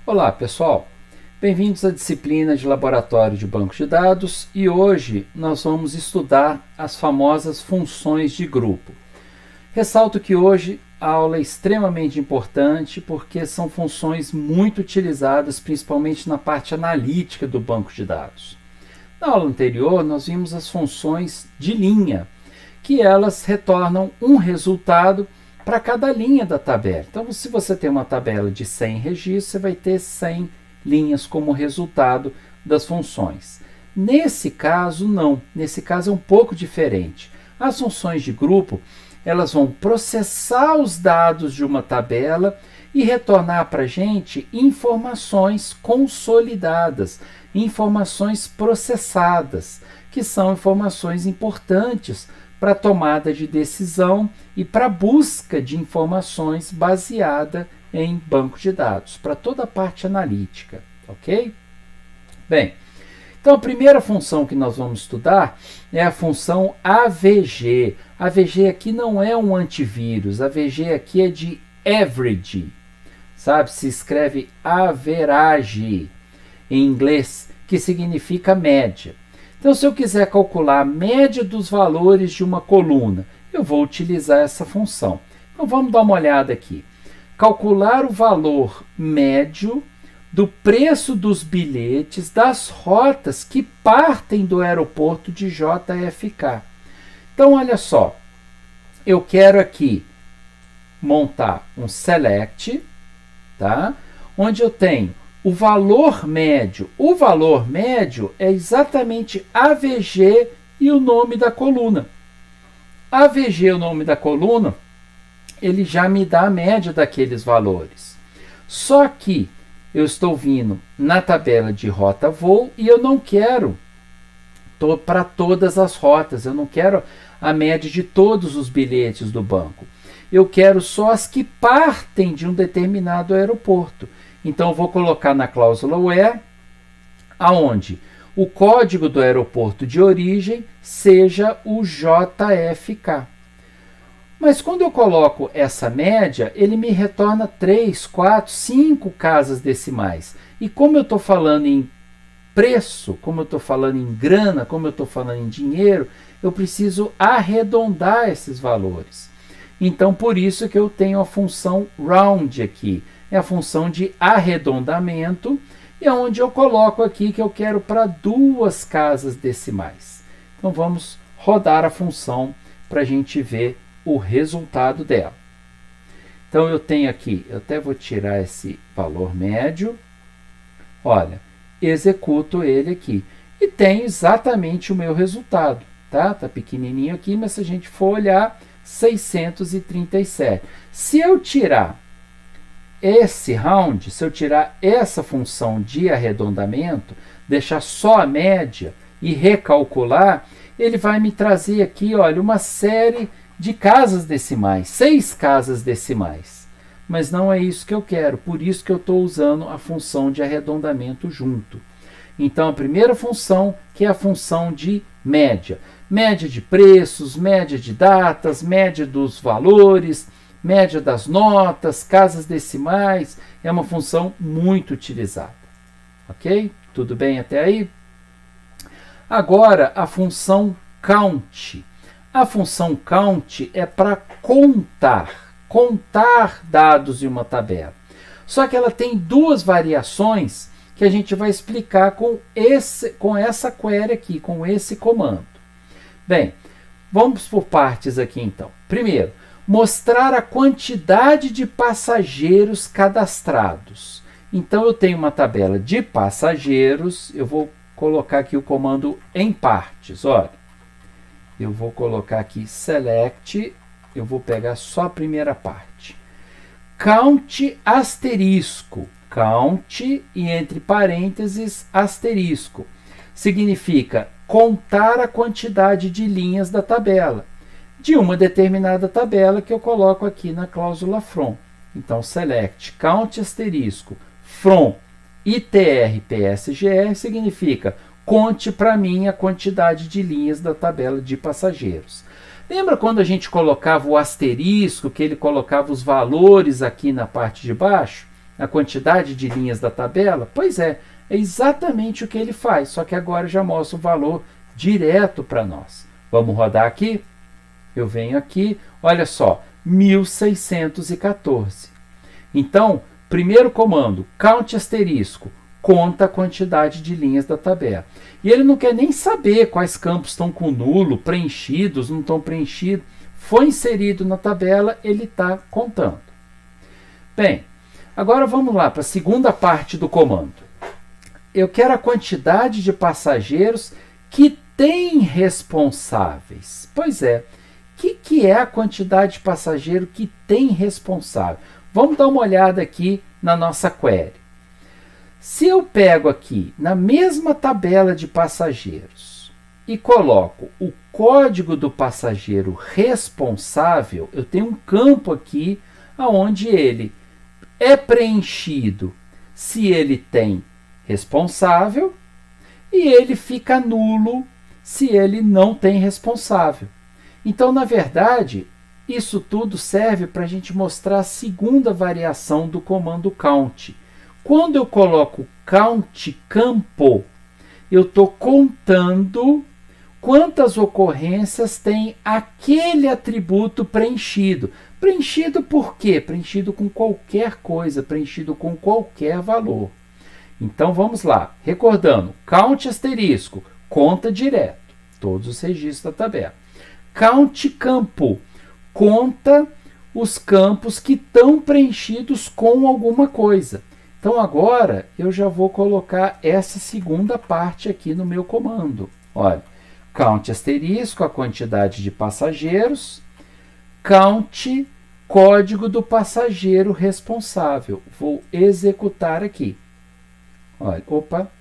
Olá, pessoal. Bem-vindos à disciplina de Laboratório de Banco de Dados e hoje nós vamos estudar as famosas funções de grupo. Ressalto que hoje a aula é extremamente importante porque são funções muito utilizadas principalmente na parte analítica do banco de dados. Na aula anterior nós vimos as funções de linha, que elas retornam um resultado para cada linha da tabela. Então, se você tem uma tabela de 100 registros, você vai ter 100 linhas como resultado das funções. Nesse caso, não. Nesse caso é um pouco diferente. As funções de grupo, elas vão processar os dados de uma tabela e retornar para a gente informações consolidadas, informações processadas, que são informações importantes para a tomada de decisão e para a busca de informações baseada em banco de dados, para toda a parte analítica, ok? Bem, então a primeira função que nós vamos estudar é a função AVG. AVG aqui não é um antivírus, AVG aqui é de average, sabe? Se escreve average em inglês, que significa média. Então, se eu quiser calcular a média dos valores de uma coluna, eu vou utilizar essa função. Então, vamos dar uma olhada aqui. Calcular o valor médio do preço dos bilhetes das rotas que partem do aeroporto de JFK. Então, olha só. Eu quero aqui montar um select, tá? Onde eu tenho o valor médio. O valor médio é exatamente AVG e o nome da coluna. AVG, o nome da coluna, ele já me dá a média daqueles valores. Só que eu estou vindo na tabela de rota voo e eu não quero para todas as rotas. Eu não quero a média de todos os bilhetes do banco. Eu quero só as que partem de um determinado aeroporto. Então, eu vou colocar na cláusula where, aonde o código do aeroporto de origem seja o JFK. Mas quando eu coloco essa média, ele me retorna 3, 4, 5 casas decimais. E como eu estou falando em preço, como eu estou falando em grana, como eu estou falando em dinheiro, eu preciso arredondar esses valores. Então, por isso que eu tenho a função round aqui. É a função de arredondamento e é onde eu coloco aqui que eu quero para 2 casas decimais. Então, vamos rodar a função para a gente ver o resultado dela. Então, eu tenho aqui, eu até vou tirar esse valor médio. Olha, executo ele aqui e tenho exatamente o meu resultado. Tá pequenininho aqui, mas se a gente for olhar, 637. Se eu tirar esse round, se eu tirar essa função de arredondamento, deixar só a média e recalcular, ele vai me trazer aqui, olha, uma série de casas decimais, 6 casas decimais. Mas não é isso que eu quero, por isso que eu estou usando a função de arredondamento junto. Então, a primeira função, que é a função de média. Média de preços, média de datas, média dos valores, média das notas, casas decimais, é uma função muito utilizada. Ok? Tudo bem até aí? Agora, a função count. A função count é para contar dados em uma tabela. Só que ela tem 2 variações que a gente vai explicar com essa query aqui, com esse comando. Bem, vamos por partes aqui então. Primeiro, mostrar a quantidade de passageiros cadastrados. Então, eu tenho uma tabela de passageiros. Eu vou colocar aqui o comando em partes. Olha, eu vou colocar aqui select. Eu vou pegar só a primeira parte. Count asterisco. Count e entre parênteses asterisco. Significa contar a quantidade de linhas da tabela. De uma determinada tabela que eu coloco aqui na cláusula from. Então, select count asterisco from ITR-PSGR significa conte para mim a quantidade de linhas da tabela de passageiros. Lembra quando a gente colocava o asterisco, que ele colocava os valores aqui na parte de baixo? a quantidade de linhas da tabela? Pois é exatamente o que ele faz, só que agora já mostra o valor direto para nós. Vamos rodar aqui? Eu venho aqui, olha só, 1614. Então, primeiro comando, count asterisco, conta a quantidade de linhas da tabela. E ele não quer nem saber quais campos estão com nulo, preenchidos, não estão preenchidos. Foi inserido na tabela, ele está contando. Bem, agora vamos lá para a segunda parte do comando. Eu quero a quantidade de passageiros que tem responsáveis. Pois é, o que é a quantidade de passageiro que tem responsável? Vamos dar uma olhada aqui na nossa query. Se eu pego aqui na mesma tabela de passageiros e coloco o código do passageiro responsável, eu tenho um campo aqui onde ele é preenchido se ele tem responsável e ele fica nulo se ele não tem responsável. Então, na verdade, isso tudo serve para a gente mostrar a segunda variação do comando count. Quando eu coloco count campo, eu estou contando quantas ocorrências tem aquele atributo preenchido. Preenchido por quê? Preenchido com qualquer coisa, preenchido com qualquer valor. Então vamos lá, recordando, count asterisco, conta direto, todos os registros da tabela. Count campo, conta os campos que estão preenchidos com alguma coisa. Então agora eu já vou colocar essa segunda parte aqui no meu comando. Olha, count asterisco, a quantidade de passageiros, count código do passageiro responsável. Vou executar aqui. Olha, opa,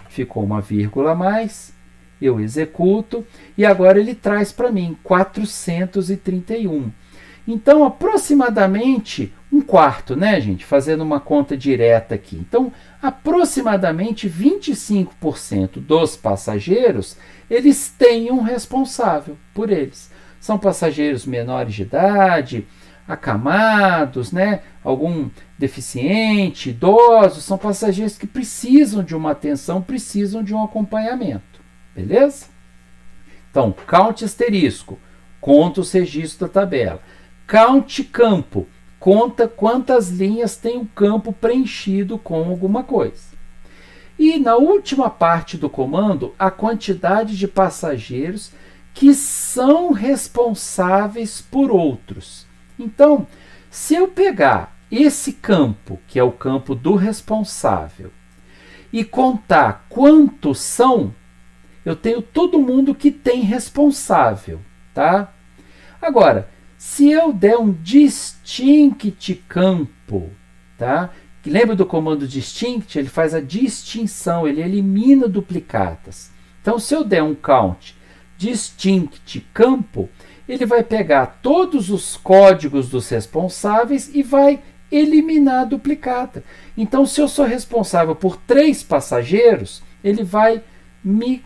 ficou uma vírgula a mais, eu executo e agora ele traz para mim 431. Então, aproximadamente um quarto, né, gente? Fazendo uma conta direta aqui. Então, aproximadamente 25% dos passageiros, eles têm um responsável por eles. São passageiros menores de idade, acamados, né? Algum deficiente, idosos, são passageiros que precisam de uma atenção, precisam de um acompanhamento. Beleza? Então, count asterisco, conta os registros da tabela. Count campo, conta quantas linhas tem o campo preenchido com alguma coisa. E na última parte do comando, a quantidade de passageiros que são responsáveis por outros. Então, se eu pegar esse campo, que é o campo do responsável, e contar quantos são, eu tenho todo mundo que tem responsável, tá? Agora, se eu der um distinct campo, tá? Lembra do comando distinct? Ele faz a distinção, ele elimina duplicatas. Então, se eu der um count distinct campo, ele vai pegar todos os códigos dos responsáveis e vai eliminar a duplicata. Então, se eu sou responsável por 3 passageiros, ele vai me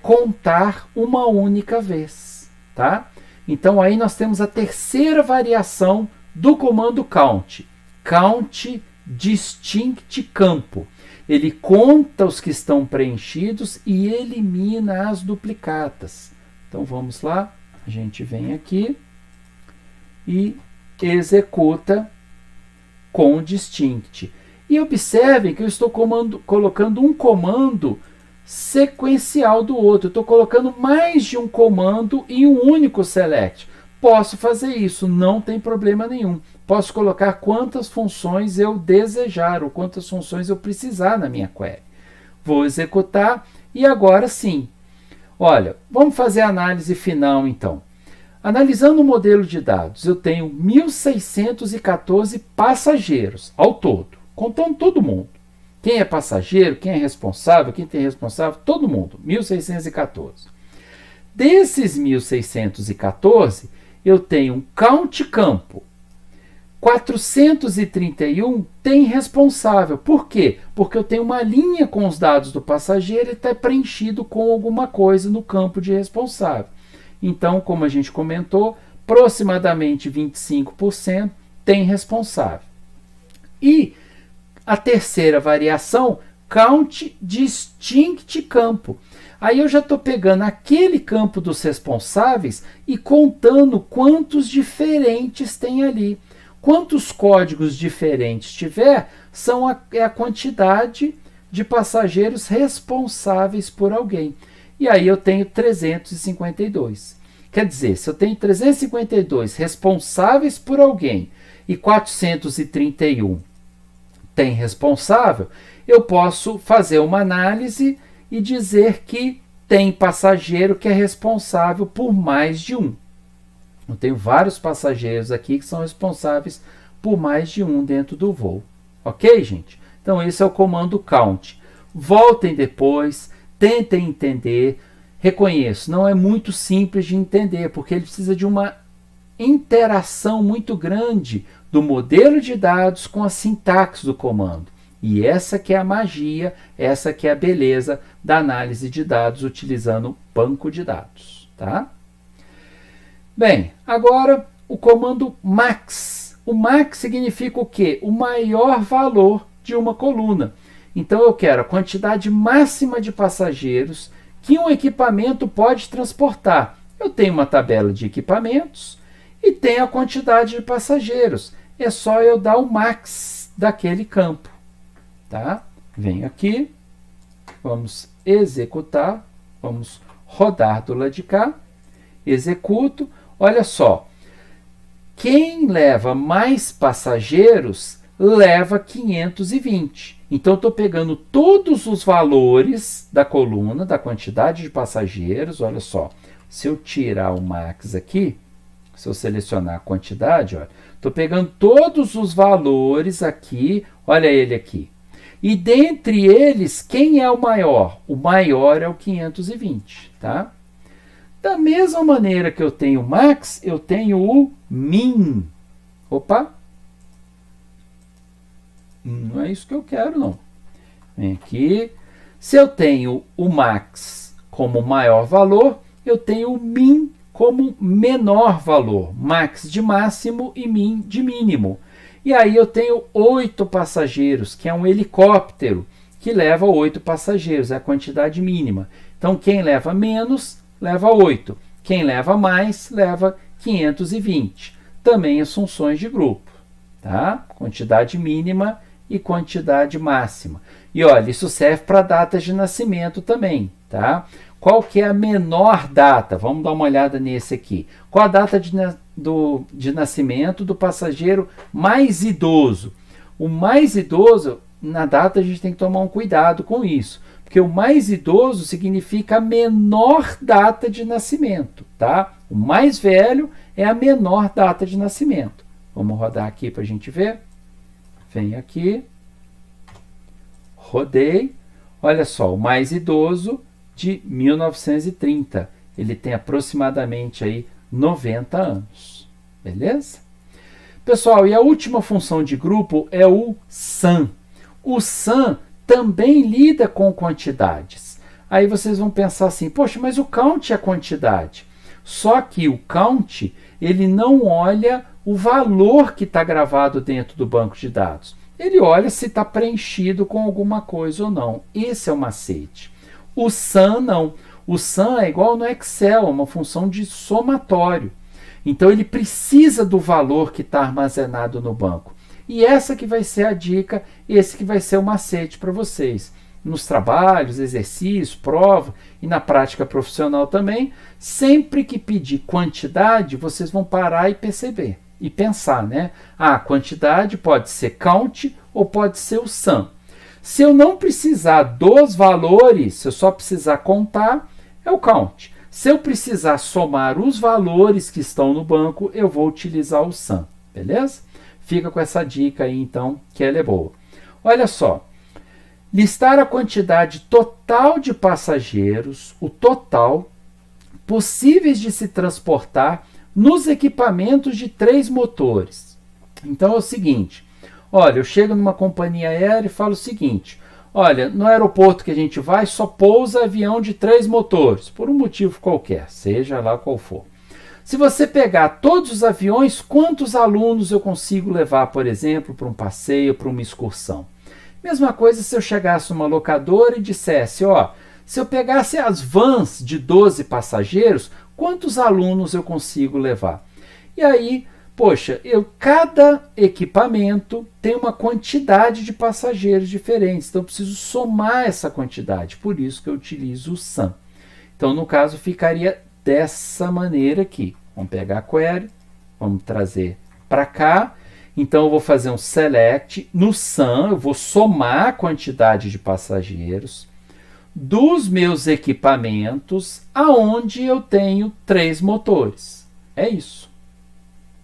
contar uma única vez, tá? Então, aí nós temos a terceira variação do comando count. Count distinct campo. Ele conta os que estão preenchidos e elimina as duplicatas. Então, vamos lá. A gente vem aqui e executa com distinct. E observem que eu estou colocando um comando sequencial do outro. Eu estou colocando mais de um comando em um único select. Posso fazer isso, não tem problema nenhum. Posso colocar quantas funções eu desejar ou quantas funções eu precisar na minha query. Vou executar e agora sim. Olha, vamos fazer a análise final então. Analisando o modelo de dados, eu tenho 1.614 passageiros ao todo, contando todo mundo. Quem é passageiro, quem é responsável, quem tem responsável, todo mundo, 1.614. Desses 1.614, eu tenho um count campo. 431 tem responsável. Por quê? Porque eu tenho uma linha com os dados do passageiro e está preenchido com alguma coisa no campo de responsável. Então, como a gente comentou, aproximadamente 25% tem responsável. E a terceira variação, count distinct campo. Aí eu já estou pegando aquele campo dos responsáveis e contando quantos diferentes tem ali. Quantos códigos diferentes tiver, é a quantidade de passageiros responsáveis por alguém. E aí eu tenho 352. Quer dizer, se eu tenho 352 responsáveis por alguém e 431 tem responsável, eu posso fazer uma análise e dizer que tem passageiro que é responsável por mais de um. Eu tenho vários passageiros aqui que são responsáveis por mais de um dentro do voo. Ok, gente? Então esse é o comando count. Voltem depois, tentem entender. Reconheço, não é muito simples de entender, porque ele precisa de uma interação muito grande do modelo de dados com a sintaxe do comando. E essa que é a magia, essa que é a beleza da análise de dados utilizando banco de dados. Tá? Bem, agora o comando max. O max significa o quê? O maior valor de uma coluna. Então eu quero a quantidade máxima de passageiros que um equipamento pode transportar. Eu tenho uma tabela de equipamentos e tenho a quantidade de passageiros. É só eu dar o max daquele campo. Tá? Venho aqui, vamos executar, vamos rodar do lado de cá, executo. Olha só, quem leva mais passageiros leva 520. Então, estou pegando todos os valores da coluna, da quantidade de passageiros. Olha só, se eu tirar o max aqui, se eu selecionar a quantidade, estou pegando todos os valores aqui, olha ele aqui. E dentre eles, quem é o maior? O maior é o 520, tá? Da mesma maneira que eu tenho o max, eu tenho o min. Opa! Não é isso que eu quero, não. Vem aqui. Se eu tenho o max como maior valor, eu tenho o min como menor valor. Max de máximo e min de mínimo. E aí eu tenho 8 passageiros, que é um helicóptero, que leva 8 passageiros, é a quantidade mínima. Então, quem leva menos, leva 8. Quem leva mais, leva 520. Também as funções de grupo. Tá? Quantidade mínima e quantidade máxima. E olha, isso serve para datas de nascimento também. Tá? Qual que é a menor data? Vamos dar uma olhada nesse aqui. Qual a data de nascimento do passageiro mais idoso? O mais idoso, na data a gente tem que tomar um cuidado com isso, porque o mais idoso significa a menor data de nascimento, tá? O mais velho é a menor data de nascimento. Vamos rodar aqui para a gente ver. Vem aqui. Rodei. Olha só, o mais idoso de 1930. Ele tem aproximadamente aí 90 anos. Beleza? Pessoal, e a última função de grupo é o sum. O sum também lida com quantidades. Aí vocês vão pensar assim, poxa, mas o count é quantidade. Só que o count, ele não olha o valor que está gravado dentro do banco de dados. Ele olha se está preenchido com alguma coisa ou não. Esse é o macete. O sum não. O sum é igual no Excel, é uma função de somatório. Então ele precisa do valor que está armazenado no banco. E essa que vai ser a dica, esse que vai ser o macete para vocês. Nos trabalhos, exercícios, prova e na prática profissional também, sempre que pedir quantidade, vocês vão parar e perceber. E pensar, né? A quantidade pode ser count ou pode ser o sum. Se eu não precisar dos valores, se eu só precisar contar, é o count. Se eu precisar somar os valores que estão no banco, eu vou utilizar o sum, beleza? Fica com essa dica aí, então, que ela é boa. Olha só, listar a quantidade total de passageiros, o total, possíveis de se transportar nos equipamentos de 3 motores. Então é o seguinte, olha, eu chego numa companhia aérea e falo o seguinte, olha, no aeroporto que a gente vai só pousa avião de 3 motores, por um motivo qualquer, seja lá qual for. Se você pegar todos os aviões, quantos alunos eu consigo levar, por exemplo, para um passeio, para uma excursão? Mesma coisa se eu chegasse numa locadora e dissesse, ó, se eu pegasse as vans de 12 passageiros, quantos alunos eu consigo levar? E aí, poxa, cada equipamento tem uma quantidade de passageiros diferentes, então eu preciso somar essa quantidade, por isso que eu utilizo o SUM. Então, no caso, ficaria dessa maneira aqui. Vamos pegar a query, vamos trazer para cá. Então, eu vou fazer um select. No SUM, eu vou somar a quantidade de passageiros dos meus equipamentos aonde eu tenho 3 motores. É isso.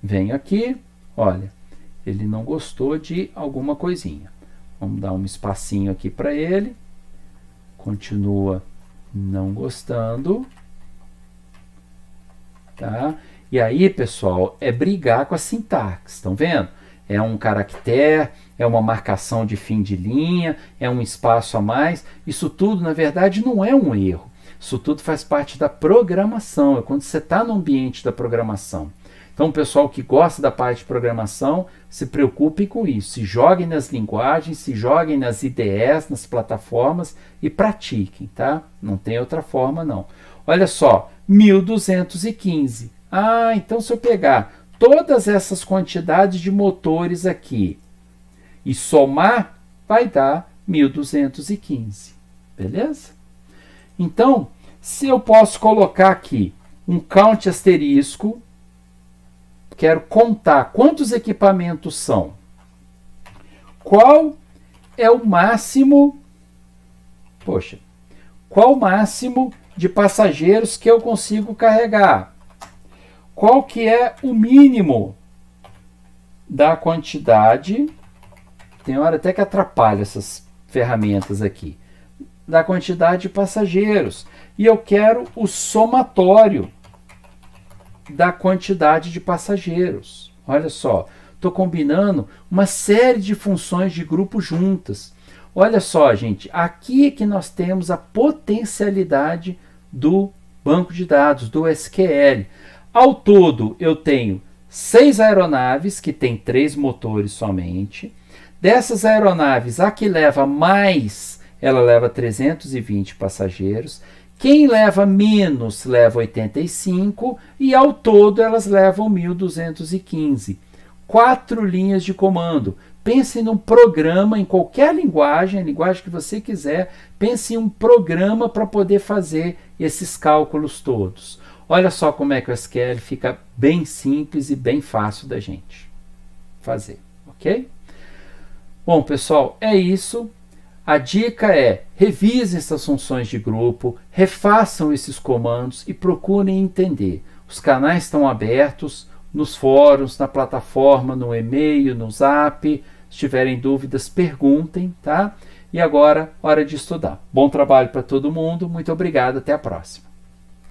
Venho aqui, olha, ele não gostou de alguma coisinha. Vamos dar um espacinho aqui para ele. Continua não gostando. Tá? E aí, pessoal, é brigar com a sintaxe. Estão vendo? É um caractere, é uma marcação de fim de linha, é um espaço a mais. Isso tudo, na verdade, não é um erro. Isso tudo faz parte da programação. É quando você está no ambiente da programação. Então, o pessoal que gosta da parte de programação, se preocupe com isso. Se joguem nas linguagens, se joguem nas IDEs, nas plataformas e pratiquem, tá? Não tem outra forma, não. Olha só, 1215. Ah, então se eu pegar todas essas quantidades de motores aqui e somar, vai dar 1215. Beleza? Então, se eu posso colocar aqui um count asterisco, quero contar quantos equipamentos são. Qual é o máximo? Poxa, qual o máximo de passageiros que eu consigo carregar? Qual que é o mínimo da quantidade? Tem hora até que atrapalha essas ferramentas aqui. Da quantidade de passageiros. E eu quero o somatório da quantidade de passageiros. Olha só, estou combinando uma série de funções de grupo juntas. Olha só, gente, aqui é que nós temos a potencialidade do banco de dados, do SQL. Ao todo, eu tenho 6 aeronaves, que tem 3 motores somente. Dessas aeronaves, a que leva mais, ela leva 320 passageiros. Quem leva menos leva 85 e ao todo elas levam 1215. 4 linhas de comando. Pense num programa, em qualquer linguagem, a linguagem que você quiser, pense em um programa para poder fazer esses cálculos todos. Olha só como é que o SQL fica bem simples e bem fácil da gente fazer, ok? Bom, pessoal, é isso. A dica é, revisem essas funções de grupo, refaçam esses comandos e procurem entender. Os canais estão abertos nos fóruns, na plataforma, no e-mail, no zap. Se tiverem dúvidas, perguntem, tá? E agora, hora de estudar. Bom trabalho para todo mundo. Muito obrigado. Até a próxima.